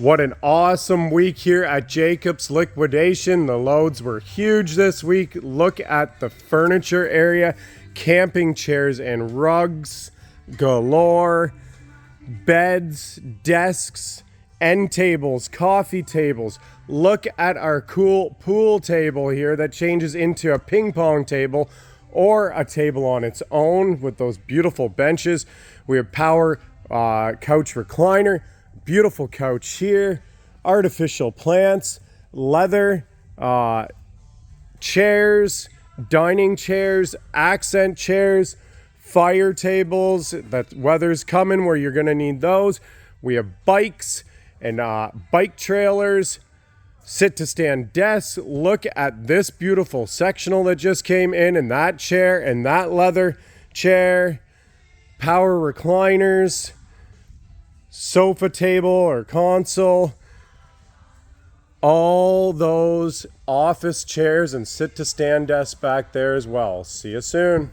What an awesome week here at Jacob's Liquidation. The loads were huge this week. Look at the furniture area. Camping chairs and rugs galore. Beds, desks, end tables, coffee tables. Look at our cool pool table here that changes into a ping pong table or a table on its own with those beautiful benches. We have power couch recliner. Beautiful couch here, artificial plants, leather, chairs, dining chairs, accent chairs, fire tables. That weather's coming where you're gonna need those. We have bikes and bike trailers, sit to stand desks. Look at this beautiful sectional that just came in, and that chair and that leather chair, power recliners, sofa table or console, all those office chairs and sit to stand desks back there as well. See you soon.